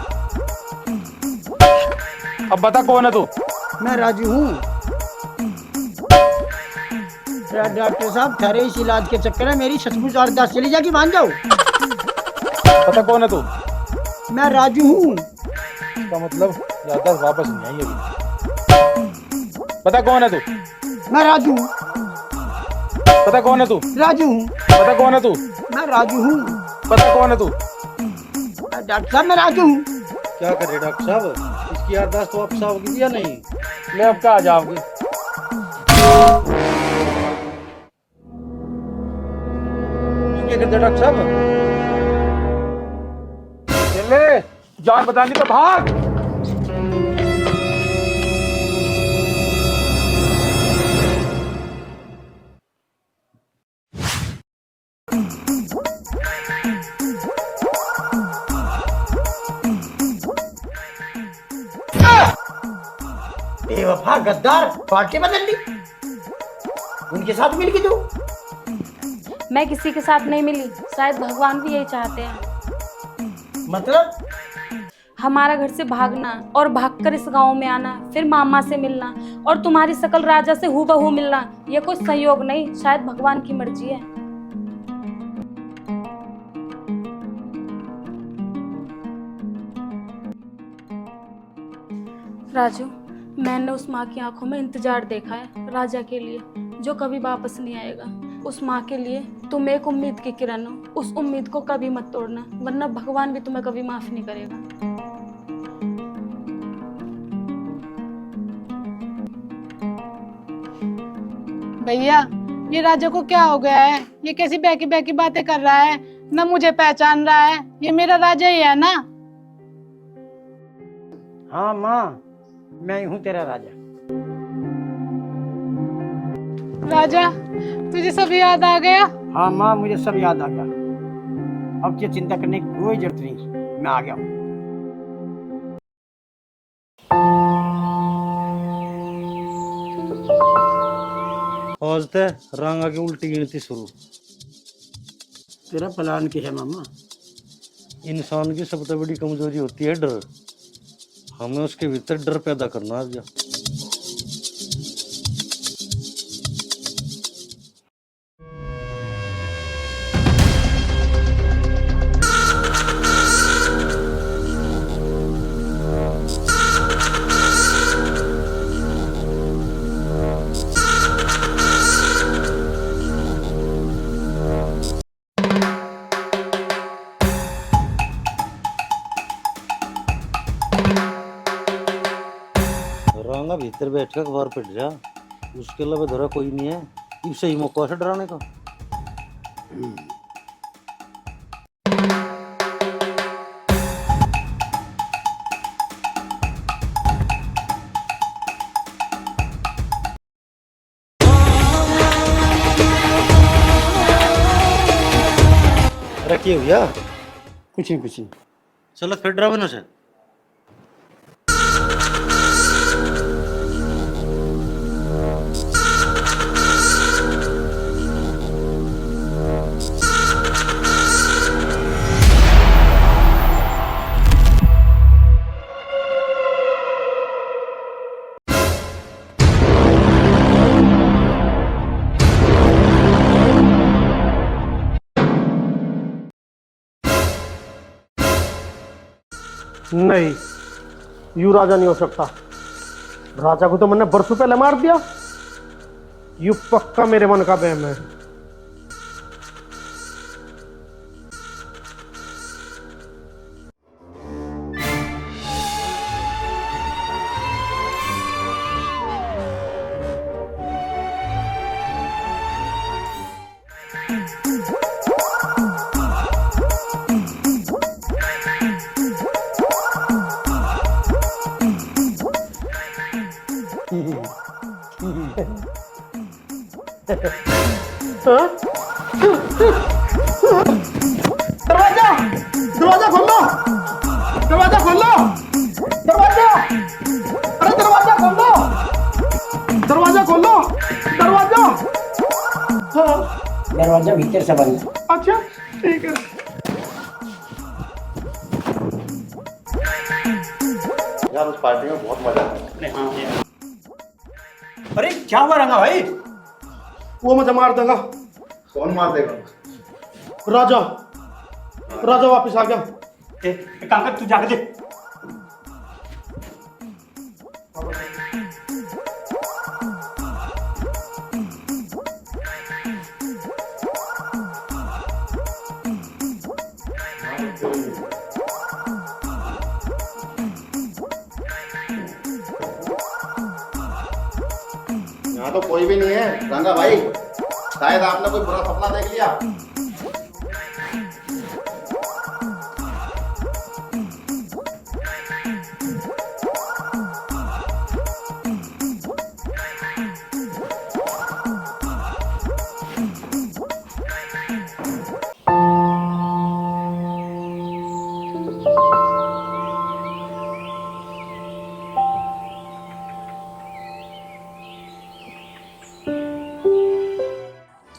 अब बता कौन है तू? मैं राजू हूँ। डॉक्टर साहब थारे इस इलाज के चक्कर में मेरी सचमुच याददाश्त चली जाएगी, मान जाओ। पता कौन है तू? मैं राजू हूँ। इसका मतलब याददाश्त वापस नहीं आई अभी। पता कौन है तू? मैं राजू हूँ। पता कौन है तू? राजू हूँ। पता कौन है तू? मैं राजू हूँ। पता कौन है तू? डॉक्टर साहब मैं राजू हूँ। क्या करे डॉक्टर साहब, इसकी याददाश्त वापस आओगी या नहीं? ले अब क्या आ जाओगी। क्या कहते डॉक्टर साहब? चले, जान बतानी तो भाग। बेवफा गद्दार, पार्टी बदल ली। उनके साथ मिल गई तू। मैं किसी के साथ नहीं मिली, शायद भगवान भी यही चाहते हैं। मतलब हमारा घर से भागना और भागकर इस गांव में आना, फिर मामा से मिलना और तुम्हारी शकल राजा से हूबहू मिलना, ये कोई संयोग नहीं, शायद भगवान की मर्जी है। राजू, मैंने उस माँ की आंखों में इंतजार देखा है राजा के लिए, जो कभी वापस नहीं आएगा। उस माँ के लिए तुम एक उम्मीद की किरण हो, उस उम्मीद को कभी मत तोड़ना, वरना भगवान भी तुम्हें कभी माफ नहीं करेगा। भैया ये राजा को क्या हो गया है? ये कैसी बैकी बैकी बातें कर रहा है, ना मुझे पहचान रहा है। ये मेरा राजा ही है ना? हाँ माँ, मैं ही हूँ तेरा राजा। राजा तुझे सब याद आ गया? हाँ माँ, मुझे सब याद आ गया। अब क्या चिंता करने की कोई जरूरत नहीं, मैं आ गया हूँ। आज ते रांगा की उल्टी गिनती शुरू। तेरा प्लान क्या है मामा? इंसान की सबसे बड़ी कमजोरी होती है डर। हमें उसके भीतर डर पैदा करना है। रांगा भीतर बैठ कर बाहर पिट जा, उसके अलावा धरा कोई नहीं है। इब सही मौका है डराने का। क्या भैया? कुछ नहीं। चलो फिर ड्राइवर से नहीं, यू राजा नहीं हो सकता। राजा को तो मैंने बरसों पहले मार दिया। यू पक्का मेरे मन का वहम है। दरवाजा दरवाजा खोल लो, दरवाजा खोल लो, दरवाजा, अरे दरवाजा खोल लो, दरवाजा खोल लो, दरवाजा। हाँ दरवाजा भीतर से बंद। अच्छा ठीक है। यार उस पार्टी में बहुत मजा आया। अरे क्या हुआ रंगा भाई? वो मुझे मार देगा। कौन मार देगा? राजा, राजा वापस आ गया। एक काम कर, तू जाके देख। यहाँ तो कोई भी नहीं है रंगा भाई, शायद आपने कोई बुरा सपना देख लिया।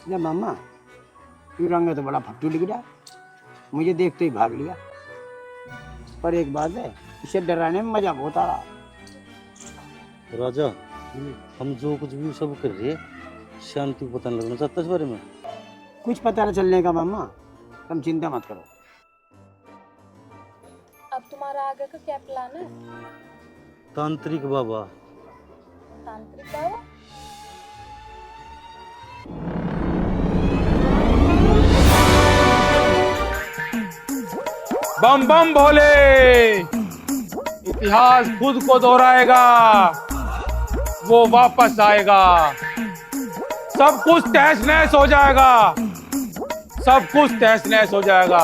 ना मामा, यू रंगा तो बड़ा फट्टू लिख रहा, मुझे देखते ही भाग लिया। पर एक बात है, इसे डराने में मजा बहुत आ रहा। राजा, हम जो कुछ भी सब कर रहे हैं, शांति को पता नहीं लगना चाहता इस बारे में। कुछ पता न चलने का मामा, तुम चिंता मत करो। अब तुम्हारा आगे का क्या प्लान है? तांत्रिक बाबा। तांत्रिक बाबा? बम बम भोले, इतिहास खुद को दोहराएगा, वो वापस आएगा, सब कुछ तहस नहस हो जाएगा, सब कुछ तहस नहस हो जाएगा,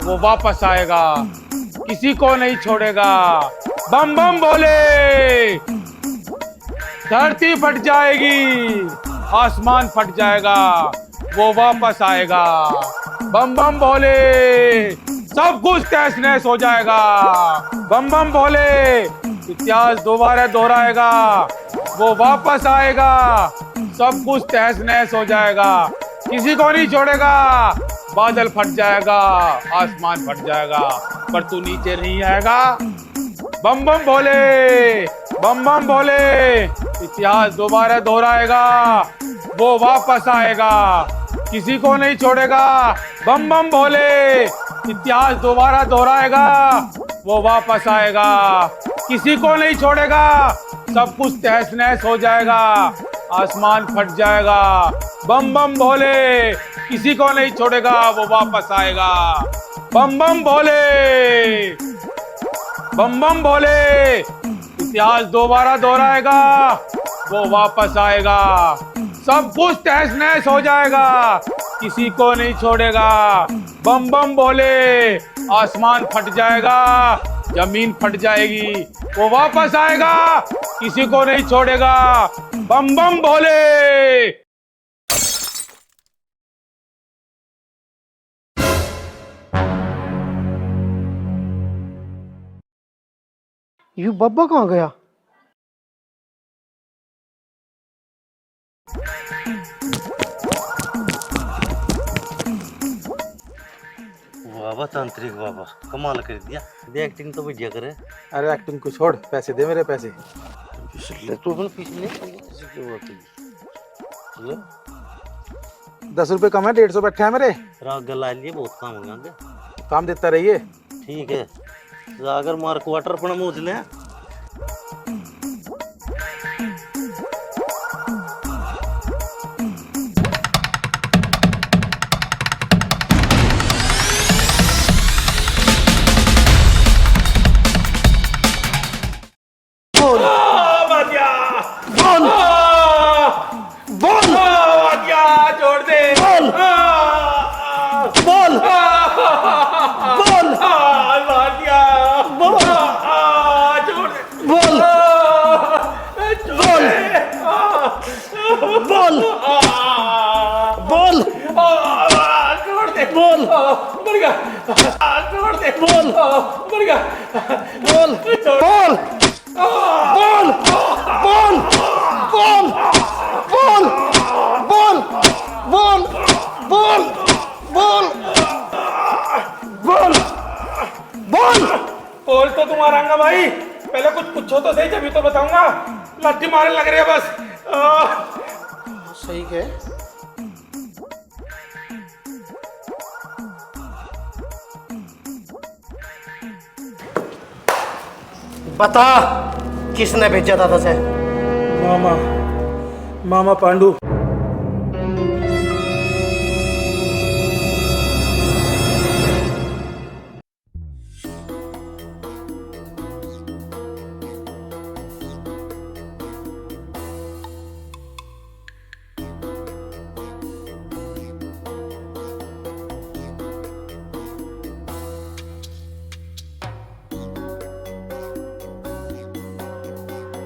वो वापस आएगा, किसी को नहीं छोड़ेगा। बम बम भोले, धरती फट जाएगी, आसमान फट जाएगा, वो वापस आएगा। बम बम भोले, सब कुछ तहस नहस हो जाएगा। बम बम भोले, इतिहास दोबारा दोहराएगा, वो वापस आएगा, सब कुछ तहस नहस हो जाएगा, किसी को नहीं छोड़ेगा। बादल फट जाएगा, आसमान फट जाएगा, पर तू नीचे नहीं आएगा। बम बम भोले, बम बम भोले, इतिहास दोबारा दोहराएगा, वो वापस आएगा, किसी को नहीं छोड़ेगा। बम बम भोले, इतिहास दोबारा दोहराएगा, वो वापस आएगा, किसी को नहीं छोड़ेगा, सब कुछ तहस नहस हो जाएगा, आसमान फट जाएगा। बम बम भोले, किसी को नहीं छोड़ेगा, वो वापस आएगा। बम बम भोले, बम बम भोले, इतिहास दोबारा दोहराएगा, वो वापस आएगा, सब कुछ तहस नहस हो जाएगा, किसी को नहीं छोड़ेगा। बम बम भोले, आसमान फट जाएगा, जमीन फट जाएगी, वो वापस आएगा, किसी को नहीं छोड़ेगा। बम बम भोले। यू बाबा कहाँ गया? बाबा तांत्रिक बाबा कमाल कर दिया। दे एक्टिंग तो बढ़िया करे। अरे एक्टिंग को छोड़, पैसे दे मेरे पैसे। पिछले तो अपन पिछले किसी की बात नहीं। चलो 10 रुपए कम है, 150 बैठे हैं मेरे। राग गला लिए बहुत काम हो गया। काम देता रहिए। ठीक है, जाकर मार क्वार्टर अपना मोज ले। छोड़ दे। बोल बोल बोल बोल छोड़ दे। बोल बोल बोल बोल छोड़ दे। बोल मर गया। छोड़ दे। बोल मर गया। बोल बोल बोल बोल बोल बोल बोल बोल बोल बोल बोल बोल बोल तो तुम्हारा रंगा भाई, पहले कुछ पूछो तो सही, जब तो बताऊंगा। लाठी मारने लग रही है बस। सही है। बता किसने भेजा था तुझे? मामा, मामा पांडु।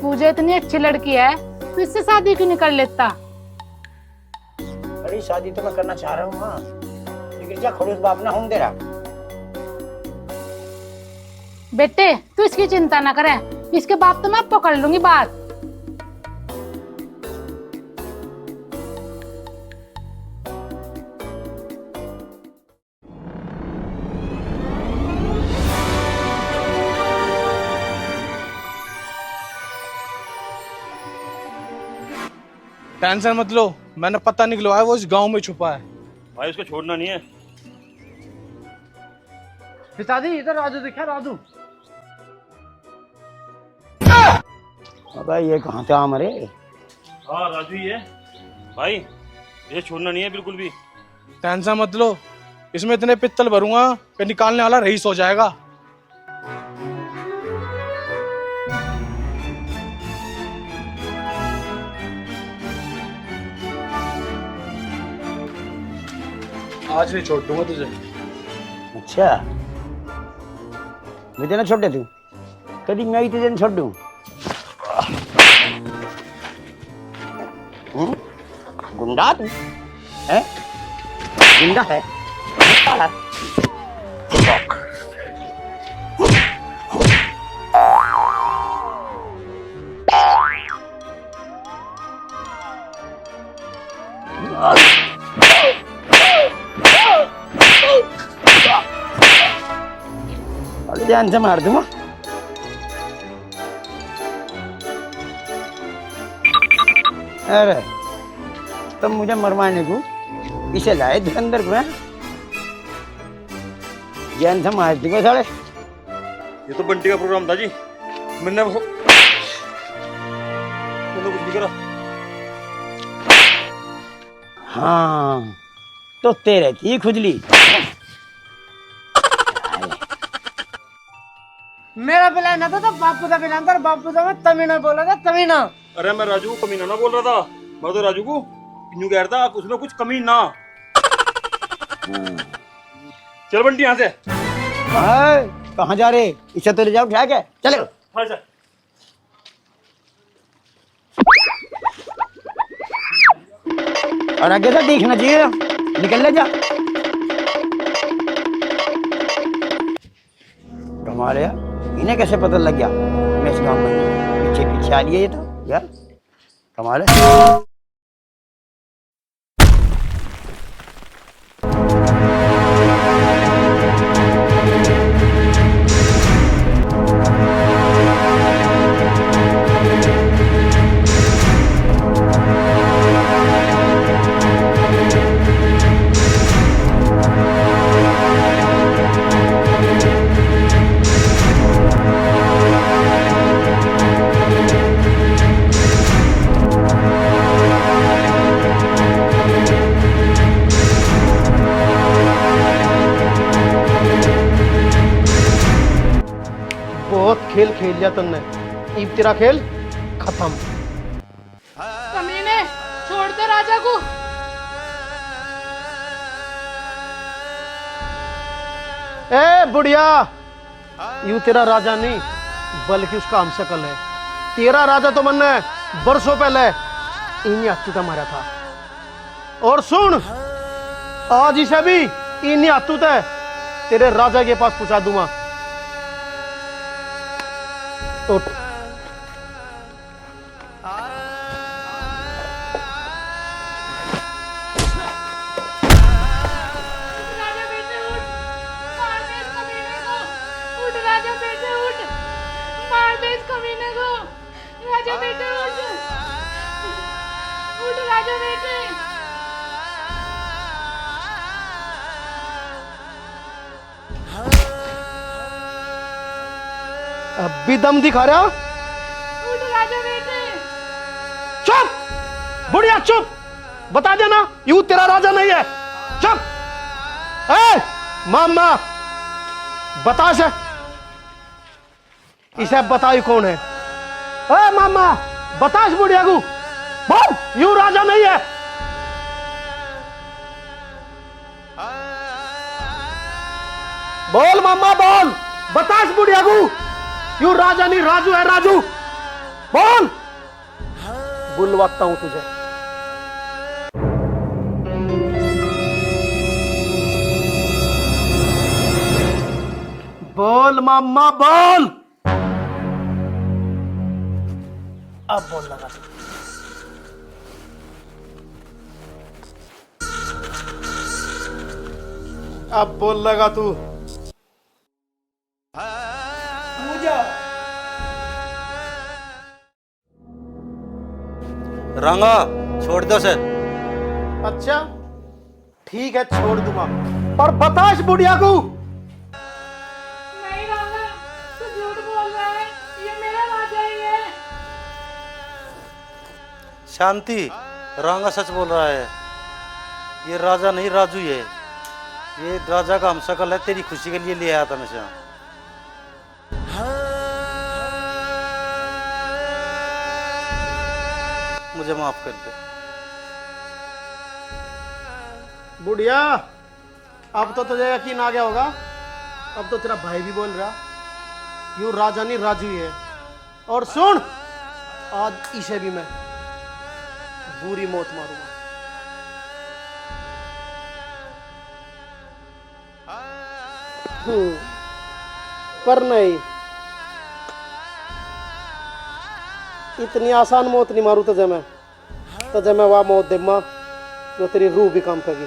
पूजा इतनी अच्छी लड़की है, तो इससे शादी क्यों नहीं कर लेता? अरे शादी तो मैं करना चाह रहा हूँ हाँ, लेकिन क्या खड़ूस बाप ना होने दे रहा। बेटे तू इसकी चिंता ना करे, इसके बाप तो मैं पकड़ लूंगी बात। टेंशन मत लो, मैंने पता निकलवाया, वो इस गांव में छुपा है। भाई उसको छोड़ना नहीं है। पिताजी इधर राजू दिखा, राजू। अबे ये कहाँ था मरे? हाँ राजू ही है भाई, ये छोड़ना नहीं है बिल्कुल भी। टेंशन मत लो, इसमें इतने पित्तल भरूंगा कि निकालने वाला रईस हो जाएगा। आज नहीं छोड़ दूंगा तुझे। अच्छा मुझे ना छोड़ दे तू, कभी मैं ही तुझे छोड़ दूं। गुंडा तू है? गुंडा है? ध्यान से मार दूंगा। अरे तुम मुझे मरवाने को इसे लाए थे अंदर को? ध्यान से मार दूंगा साले। ये तो बंटी का प्रोग्राम था जी, मैंने कुछ नहीं करा। हाँ तो तेरे की खुजली। मेरा प्लान था तो बापू का प्लान था, बापू का मैं तमीना बोला था, तमीना। अरे मैं राजू को कमीना ना बोल रहा था, मैं तो राजू को यूं कह रहा था उसमें कुछ कमी ना। चल बंटी यहाँ से। कहाँ जा रहे? इसे तो ले जाओ उठा के चलो। हाँ सर। और आगे से देखना चाहिए, निकल ले जा। कमाल है, इन्हें कैसे पता लग गया मैं इस गांव में पीछे पीछे आ लिए? ये तो यार कमाल है। बहुत खेल खेल लिया तुमने, अब तेरा खेल खत्म। कमीने, छोड़ दे राजा को। ए बुढ़िया, यू तेरा राजा नहीं बल्कि उसका हमशक्ल है। तेरा राजा तो मैंने बरसों पहले इन्हीं हाथों का मारा था। और सुन, आज इसे भी इन्हीं हाथों से तेरे राजा के पास पहुंचा दूंगा। उठ। राजा बेटे उठ, मार दे इस कमीने को। उठ राजा बेटे उठ, मार दे इस कमीने को। राजा बेटे उठ, उठ राजा बेटे। अब भी दम दिखा रहा? उठ राजा बेटे। चुप बुढ़िया, चुप। बता देना यू तेरा राजा नहीं है। चुप। ए मामा, बता से इसे बताई कौन है? ए मामा, बता इस बुढ़िया को, बोल यू राजा नहीं है। बोल मामा बोल, बता इस बुढ़िया को, यू राजा नहीं राजू है। राजू बोल, बुलवाता हूं तुझे। बोल मामा बोल। अब बोल लगा तू। अब बोल लगा तू। रंगा, छोड़ दो से। अच्छा ठीक है, छोड़ दूंगा, पर बता इस बुढ़िया को। नहीं राजा, तू झूठ बोल रहा है। ये मेरा राजा ही है। शांति, रंगा सच बोल रहा है। ये राजा नहीं राजू है। ये राजा का हमशक्ल है। तेरी खुशी के लिए ले आया था मैं से। मुझे माफ कर दे। बुढ़िया, अब तो तुझे यकीन आ गया होगा। अब तो तेरा भाई भी बोल रहा, यू राजा नहीं राजू ही है। और सुन, आज इसे भी मैं बुरी मौत मारूंगा। पर नहीं, इतनी आसान मौत नहीं मारू तुझे मैं। तुझे मैं वह मौत दूंगा जो तेरी रूह भी काम करेगी।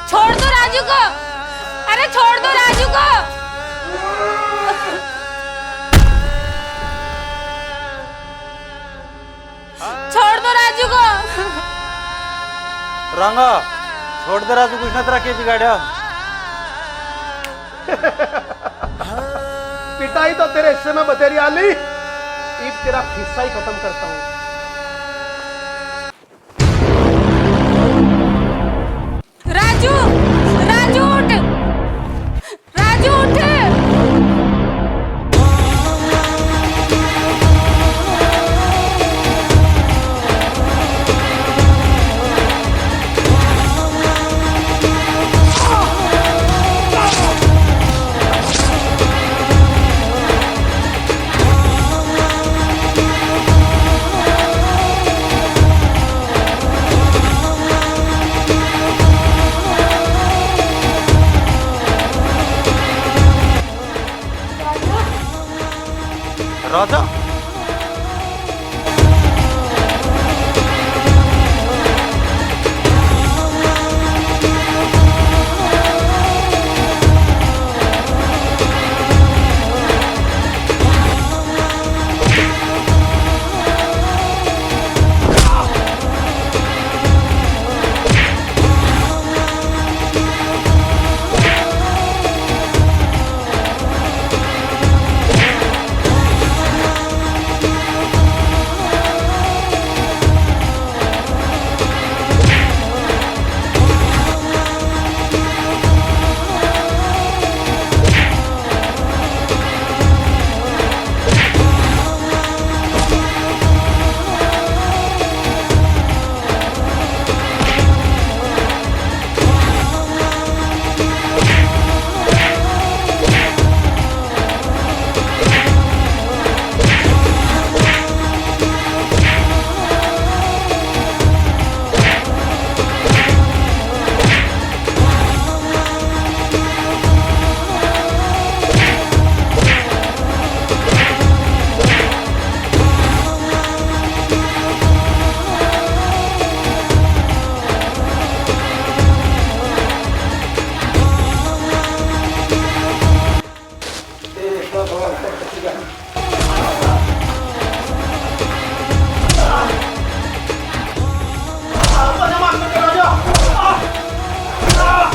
छोड़ दो राजू को। अरे छोड़ दो राजू को। छोड़ दो राजू को। रंगा, छोड़ दे राजू, कुछ ना तरह के बिगाड़ा। पिटाई तो तेरे हिस्से में बतेरी आली, अब तेरा हिस्सा ही खत्म करता हूं। राजू, राजू उठ, राजू उठ। राजा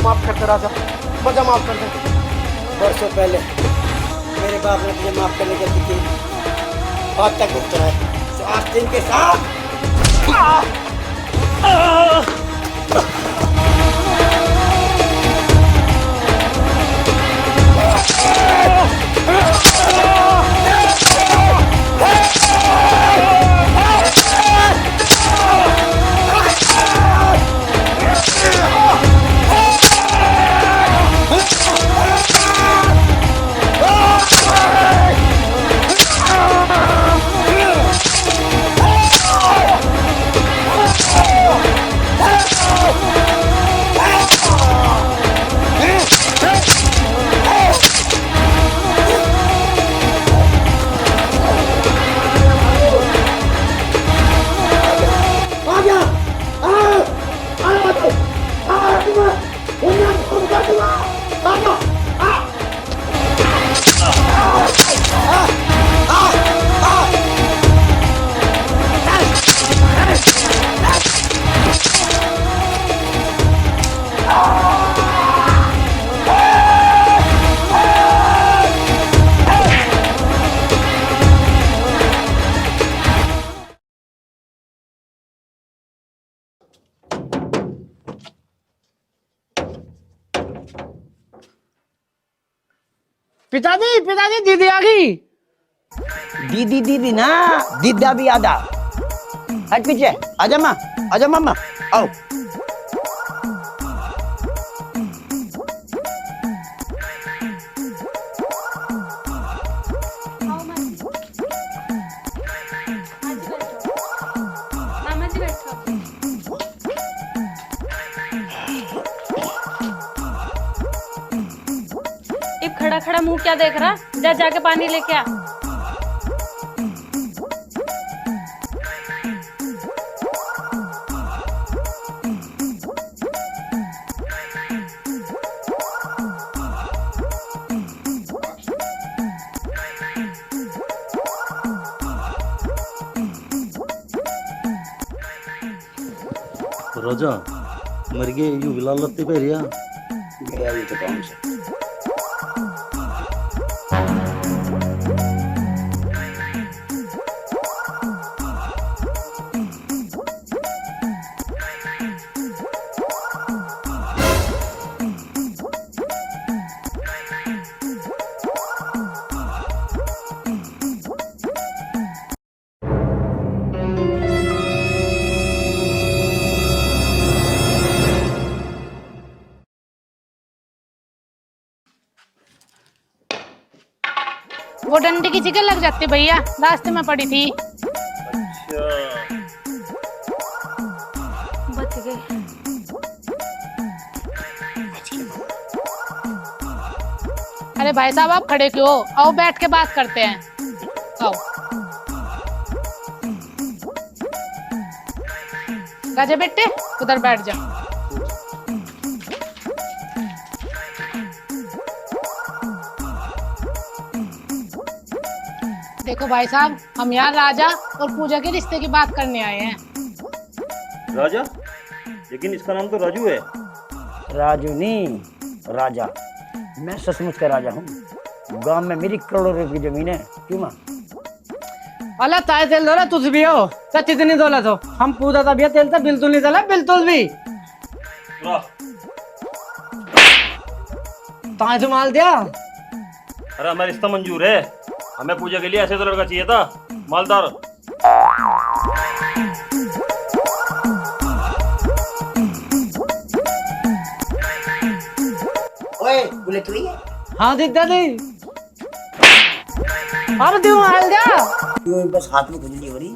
माफ कर दे राजा, मुझे माफ कर दे। वर्षों पहले मेरे बाप ने तुझे माफ करने की गलती की, आज तक भुगतना है। तो आज दिन के साथ पिताजी दीदी आ गई। दीदी ना, दीदा भी आधा। हट पीछे, आजा माँ, आजा मामा, आओ। मामा जी बैठो। इब खड़ा खड़ा मुंह क्या देख रहा? जा जाके पानी लेके आ। राजा मर गए यू बिलाल लत्ते पे रिया गया भी तो कौन से। वो डंडे की जिगर लग जाती भैया, रास्ते में पड़ी थी। बच गए। अरे भाई साहब आप खड़े क्यों? आओ बैठ के बात करते हैं, आओ। राजा बेटे उधर बैठ जा। देखो भाई साहब, हम यहाँ राजा और पूजा के रिश्ते की बात करने आए हैं। राजा? लेकिन इसका नाम तो राजू है। राजू नहीं, राजा। मैं सचमुच का राजा हूँ। गांव में मेरी करोड़ों रुपए की जमीन है। क्यों माँ? अल्लाह ताए तेल दो तुझ भी हो चाहे जितनी दौलत हो, हम पूजा तब तेल तो बिल्कुल नहीं दला, बिल्कुल भी ताए तो माल दिया। अरे हमारा रिश्ता मंजूर है, हमें पूजा के लिए ऐसे तो लड़का चाहिए था, मालदार। ओए बुलेट हुई है? हाँ दिखता दी, अब तू माल दिया। बस हाथ में खुजली हो रही।